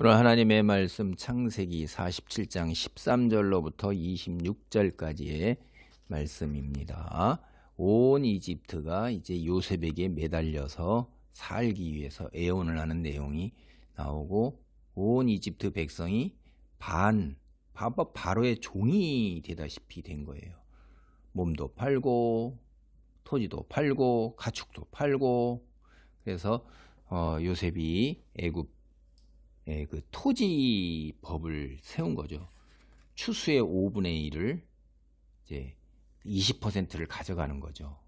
오늘 하나님의 말씀 창세기 47장 13절로부터 26절까지의 말씀입니다. 온 이집트가 이제 요셉에게 매달려서 살기 위해서 애원을 하는 내용이 나오고, 온 이집트 백성이 바로의 종이 되다시피 된 거예요. 몸도 팔고 토지도 팔고 가축도 팔고. 그래서 요셉이 애굽 그 토지법을 세운 거죠. 추수의 5분의 1을 이제 20%를 가져가는 거죠.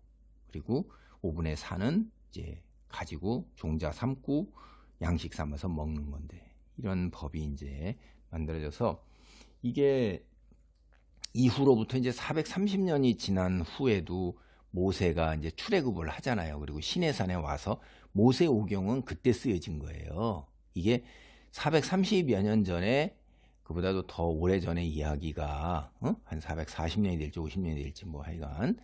그리고 5분의 4는 이제 가지고 종자 삼고 양식 삼아서 먹는 건데, 이런 법이 이제 만들어져서, 이게 이후로부터 이제 430년이 지난 후에도 모세가 이제 출애굽을 하잖아요. 그리고 시내산에 와서 모세 오경은 그때 쓰여진 거예요. 이게 430여 년 전에, 그보다도 더 오래전의 이야기가 한 440년이 될지 50년이 될지 뭐 하여간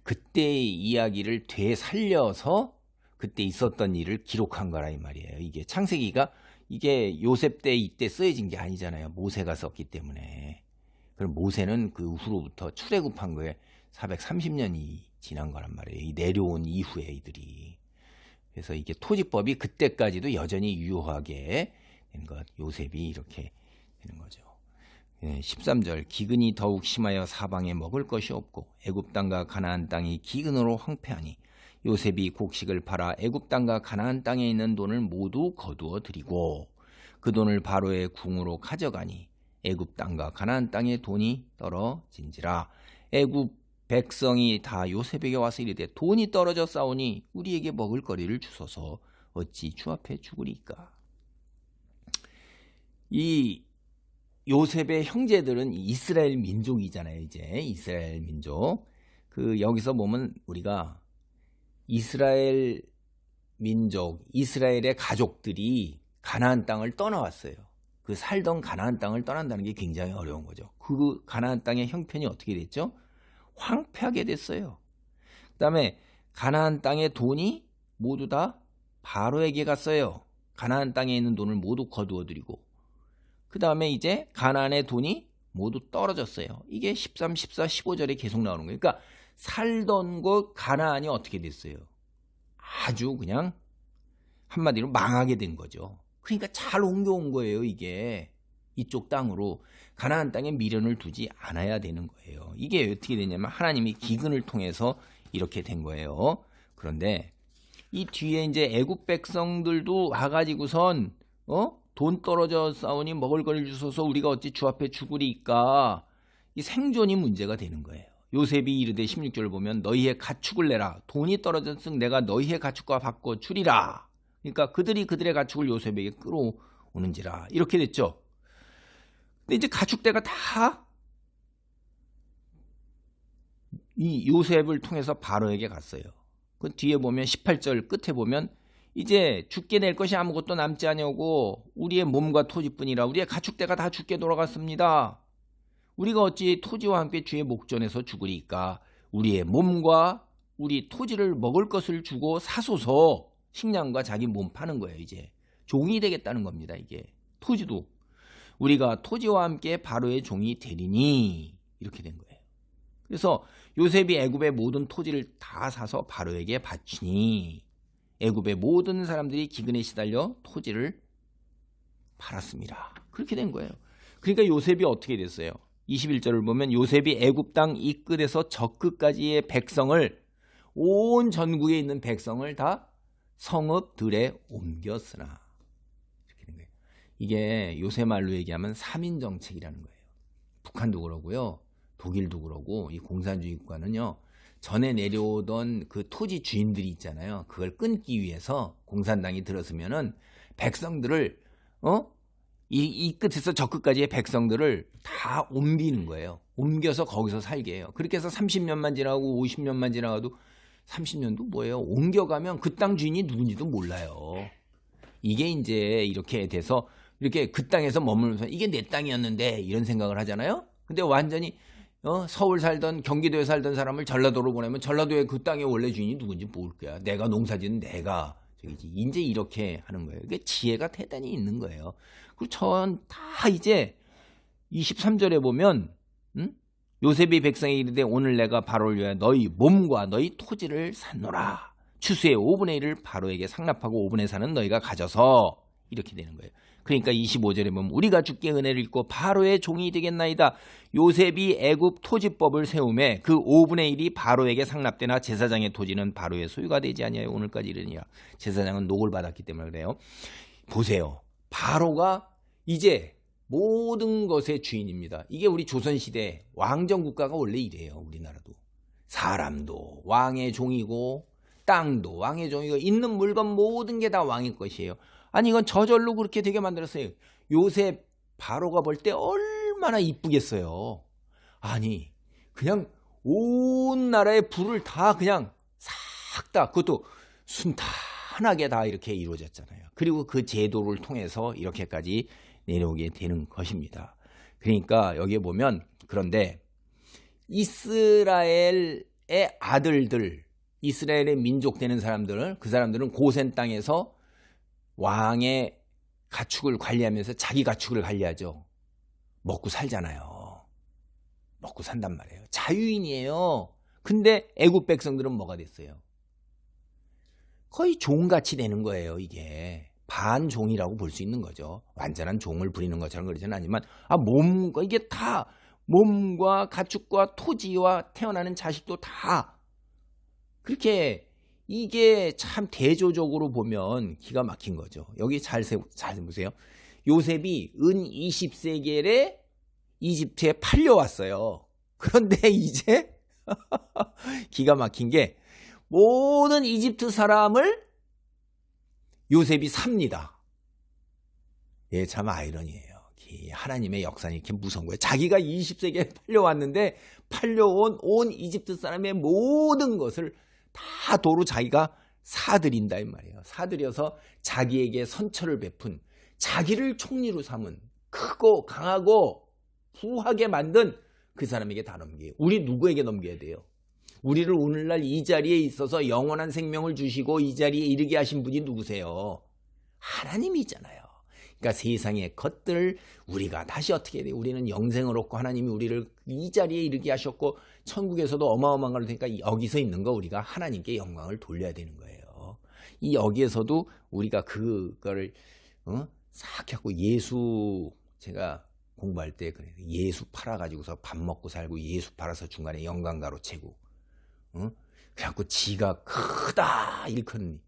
그때의 이야기를 되살려서 그때 있었던 일을 기록한 거라 이 말이에요. 이게 창세기가 이게 요셉 때 이때 쓰여진 게 아니잖아요. 모세가 썼기 때문에. 그럼 모세는 그 후로부터 출애굽한 거에 430년이 지난 거란 말이에요. 이 내려온 이후에 이들이. 그래서 이게 토지법이 그때까지도 여전히 유효하게 된 것, 요셉이 이렇게 되는 거죠. 13절, 기근이 더욱 심하여 사방에 먹을 것이 없고 애굽 땅과 가나안 땅이 기근으로 황폐하니 요셉이 곡식을 팔아 애굽 땅과 가나안 땅에 있는 돈을 모두 거두어 드리고 그 돈을 바로의 궁으로 가져가니 애굽 땅과 가나안 땅에 돈이 떨어진지라. 애굽 백성이 다 요셉에게 와서 이르되 돈이 떨어져 싸우니 우리에게 먹을 거리를 주소서, 어찌 주 앞에 죽으리까. 이 요셉의 형제들은 이스라엘 민족이잖아요. 이제 이스라엘 민족. 그 여기서 보면 우리가 이스라엘 민족, 이스라엘의 가족들이 가나안 땅을 떠나왔어요. 그 살던 가나안 땅을 떠난다는 게 굉장히 어려운 거죠. 그 가나안 땅의 형편이 어떻게 됐죠? 황폐하게 됐어요. 그 다음에 가나안 땅의 돈이 모두 다 바로에게 갔어요. 가나안 땅에 있는 돈을 모두 거두어들이고, 그 다음에 이제 가나안의 돈이 모두 떨어졌어요. 이게 13, 14, 15절에 계속 나오는 거예요. 그러니까 살던 곳 가나안이 어떻게 됐어요? 아주 그냥 한마디로 망하게 된 거죠. 그러니까 잘 옮겨온 거예요. 이게 이쪽 땅으로 가나안 땅에 미련을 두지 않아야 되는 거예요. 이게 어떻게 되냐면 하나님이 기근을 통해서 이렇게 된 거예요. 그런데 이 뒤에 이제 애굽 백성들도 와가지고선 돈 떨어져 싸우니 먹을 거를 주소서 우리가 어찌 주 앞에 죽으리까. 이 생존이 문제가 되는 거예요. 요셉이 이르되 16절 보면 너희의 가축을 내라. 돈이 떨어졌으니 내가 너희의 가축과 바꿔 주리라. 그러니까 그들이 그들의 가축을 요셉에게 끌어오는지라. 이렇게 됐죠. 근데 이제 가축대가 다 이 요셉을 통해서 바로에게 갔어요. 그 뒤에 보면 18절 끝에 보면 이제 죽게 낼 것이 아무것도 남지 아니하고 우리의 몸과 토지뿐이라 우리의 가축대가 다 죽게 돌아갔습니다. 우리가 어찌 토지와 함께 주의 목전에서 죽으리까. 우리의 몸과 우리 토지를 먹을 것을 주고 사소서. 식량과 자기 몸 파는 거예요. 이제 종이 되겠다는 겁니다. 이게 토지도 우리가 토지와 함께 바로의 종이 되리니, 이렇게 된 거예요. 그래서 요셉이 애굽의 모든 토지를 다 사서 바로에게 바치니 애굽의 모든 사람들이 기근에 시달려 토지를 팔았습니다. 그렇게 된 거예요. 그러니까 요셉이 어떻게 됐어요? 21절을 보면 요셉이 애굽 땅 이 끝에서 저 끝까지의 백성을, 온 전국에 있는 백성을 다 성읍들에 옮겼으나, 이렇게 된 거예요. 이게 요새 말로 얘기하면 3인 정책이라는 거예요. 북한도 그러고요, 독일도 그러고, 이 공산주의 국가는요, 전에 내려오던 그 토지 주인들이 있잖아요. 그걸 끊기 위해서 공산당이 들어서면은 백성들을 이 끝에서 저 끝까지의 백성들을 다 옮기는 거예요. 옮겨서 거기서 살게 해요. 그렇게 해서 30년만 지나고 50년만 지나가도 30년도 뭐예요? 옮겨가면 그 땅 주인이 누군지도 몰라요. 이게 이제 이렇게 돼서 이렇게 그 땅에서 머물면서 이게 내 땅이었는데 이런 생각을 하잖아요. 근데 완전히 서울 살던 경기도에 살던 사람을 전라도로 보내면 전라도의 그 땅의 원래 주인이 누군지 모를 거야. 내가 농사짓는 내가 저기지. 이제 이렇게 하는 거예요. 이게 지혜가 대단히 있는 거예요. 그리고 전 다 이제 23절에 보면 요셉이 백성에게 이르되 오늘 내가 바로를 위하여 너희 몸과 너희 토지를 샀노라. 추수의 5분의 1을 바로에게 상납하고 5분의 4는 너희가 가져서 이렇게 되는 거예요. 그러니까 25절에 보면 우리가 주께 은혜를 입고 바로의 종이 되겠나이다. 요셉이 애굽 토지법을 세우매 그 5분의 1이 바로에게 상납되나 제사장의 토지는 바로의 소유가 되지 아니하여 오늘까지 이르니라. 제사장은 녹을 받았기 때문에 그래요. 보세요. 바로가 이제 모든 것의 주인입니다. 이게 우리 조선시대 왕정국가가 원래 이래요. 우리나라도. 사람도 왕의 종이고 땅도 왕의 종이고 있는 물건 모든 게 다 왕의 것이에요. 아니 이건 저절로 그렇게 되게 만들었어요. 요셉 바로가 볼 때 얼마나 이쁘겠어요. 아니 그냥 온 나라의 부를 다 그냥 싹 다 그것도 순탄하게 다 이렇게 이루어졌잖아요. 그리고 그 제도를 통해서 이렇게까지 내려오게 되는 것입니다. 그러니까 여기에 보면 그런데 이스라엘의 아들들 이스라엘의 민족 되는 사람들 그 사람들은 고센 땅에서 왕의 가축을 관리하면서 자기 가축을 관리하죠. 먹고 살잖아요. 먹고 산단 말이에요. 자유인이에요. 근데 애굽 백성들은 뭐가 됐어요? 거의 종같이 되는 거예요. 이게 반종이라고 볼 수 있는 거죠. 완전한 종을 부리는 것처럼 그러지는 않지만 몸과 이게 다 몸과 가축과 토지와 태어나는 자식도 다 그렇게 이게 참 대조적으로 보면 기가 막힌 거죠. 여기 잘 보세요. 요셉이 은 20세겔에 이집트에 팔려왔어요. 그런데 이제 기가 막힌 게 모든 이집트 사람을 요셉이 삽니다. 예, 참 아이러니예요. 하나님의 역사는 이렇게 무서운 거예요. 자기가 20세기에 팔려왔는데 팔려온 온 이집트 사람의 모든 것을 다 도로 자기가 사들인다 이 말이에요. 사들여서 자기에게 선처를 베푼 자기를 총리로 삼은 크고 강하고 부하게 만든 그 사람에게 다 넘겨요. 우리 누구에게 넘겨야 돼요? 우리를 오늘날 이 자리에 있어서 영원한 생명을 주시고 이 자리에 이르게 하신 분이 누구세요? 하나님이잖아요. 그러니까 세상의 것들 우리가 다시 어떻게 해야 돼요? 우리는 영생을 얻고 하나님이 우리를 이 자리에 이르게 하셨고 천국에서도 어마어마한 걸 테니까 여기서 있는 거 우리가 하나님께 영광을 돌려야 되는 거예요. 이 여기에서도 우리가 그거를 싹 하고 예수 제가 공부할 때 그래요. 예수 팔아가지고서 밥 먹고 살고 예수 팔아서 중간에 영광가로 채고 그래갖고 지가 크다 일컫니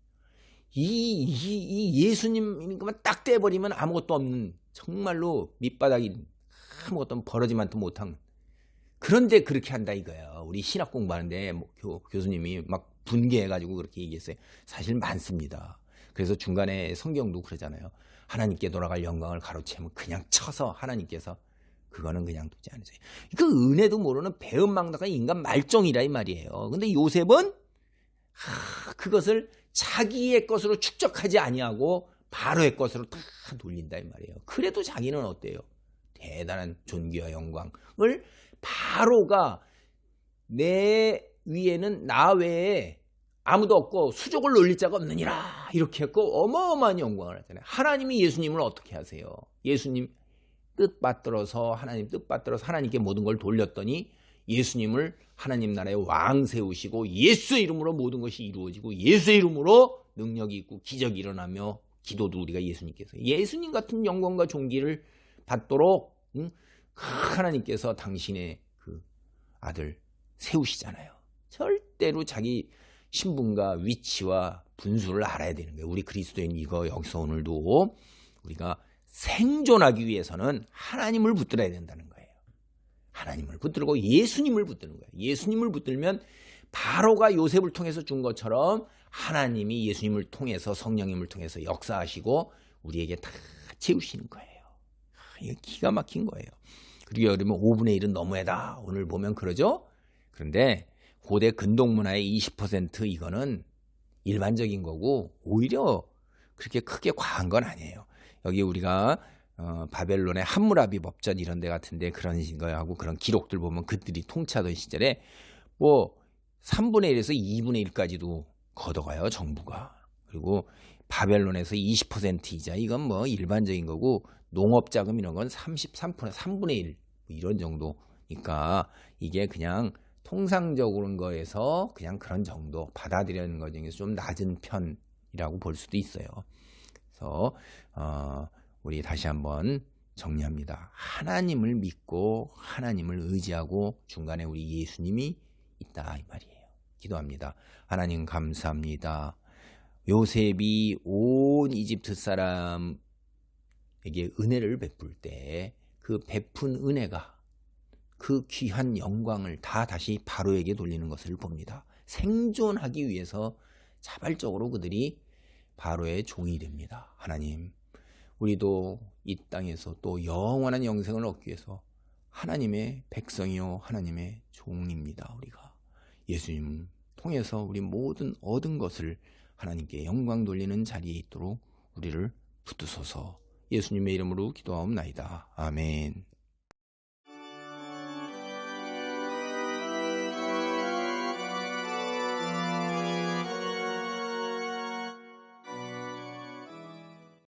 이 예수님만 딱 떼버리면 아무것도 없는 정말로 밑바닥이 아무것도 벌어지만도 못한 그런데 그렇게 한다 이거예요. 우리 신학 공부하는데 교수님이 막 분개해가지고 그렇게 얘기했어요. 사실 많습니다. 그래서 중간에 성경도 그러잖아요. 하나님께 돌아갈 영광을 가로채면 그냥 쳐서 하나님께서 그거는 그냥 두지 않으세요. 그 은혜도 모르는 배은망덕한 인간 말종이라 이 말이에요. 근데 요셉은 그것을 자기의 것으로 축적하지 아니하고 바로의 것으로 다 돌린다 이 말이에요. 그래도 자기는 어때요? 대단한 존귀와 영광을 바로가 내 위에는 나 외에 아무도 없고 수족을 놀릴 자가 없느니라 이렇게 했고 어마어마한 영광을 하잖아요. 하나님이 예수님을 어떻게 하세요? 예수님 뜻받들어서 하나님 뜻받들어서 하나님께 모든 걸 돌렸더니 예수님을 하나님 나라의 왕 세우시고 예수의 이름으로 모든 것이 이루어지고 예수의 이름으로 능력이 있고 기적이 일어나며 기도도 우리가 예수님 같은 영광과 존귀를 받도록 하나님께서 당신의 그 아들 세우시잖아요. 절대로 자기 신분과 위치와 분수를 알아야 되는 거예요. 우리 그리스도인 이거 여기서 오늘도 우리가 생존하기 위해서는 하나님을 붙들어야 된다는 거예요. 하나님을 붙들고 예수님을 붙드는 거예요. 예수님을 붙들면 바로가 요셉을 통해서 준 것처럼 하나님이 예수님을 통해서 성령님을 통해서 역사하시고 우리에게 다 채우시는 거예요. 이게 기가 막힌 거예요. 그리고 여러분 5분의 1은 너무하다. 오늘 보면 그러죠. 그런데 고대 근동문화의 20% 이거는 일반적인 거고 오히려 그렇게 크게 과한 건 아니에요. 여기 우리가 바벨론의 함무라비 법전 이런 데 같은데 그런 거하고 그런 기록들 보면 그들이 통치하던 시절에 뭐 3분의 1에서 2분의 1까지도 걷어가요 정부가. 그리고 바벨론에서 20% 이자, 이건 뭐 일반적인 거고, 농업자금 이런 건 33%, 3분의 1 이런 정도니까 이게 그냥 통상적인 거에서 그냥 그런 정도 받아들이는 것 중에서 좀 낮은 편이라고 볼 수도 있어요. 그래서 우리 다시 한번 정리합니다. 하나님을 믿고 하나님을 의지하고 중간에 우리 예수님이 있다 이 말이에요. 기도합니다. 하나님 감사합니다. 요셉이 온 이집트 사람에게 은혜를 베풀 때 그 베푼 은혜가 그 귀한 영광을 다 다시 바로에게 돌리는 것을 봅니다. 생존하기 위해서 자발적으로 그들이 바로의 종이 됩니다. 하나님, 우리도 이 땅에서 또 영원한 영생을 얻기 위해서 하나님의 백성이요 하나님의 종입니다. 우리가 예수님 통해서 우리 모든 얻은 것을 하나님께 영광 돌리는 자리에 있도록 우리를 붙드소서. 예수님의 이름으로 기도하옵나이다. 아멘.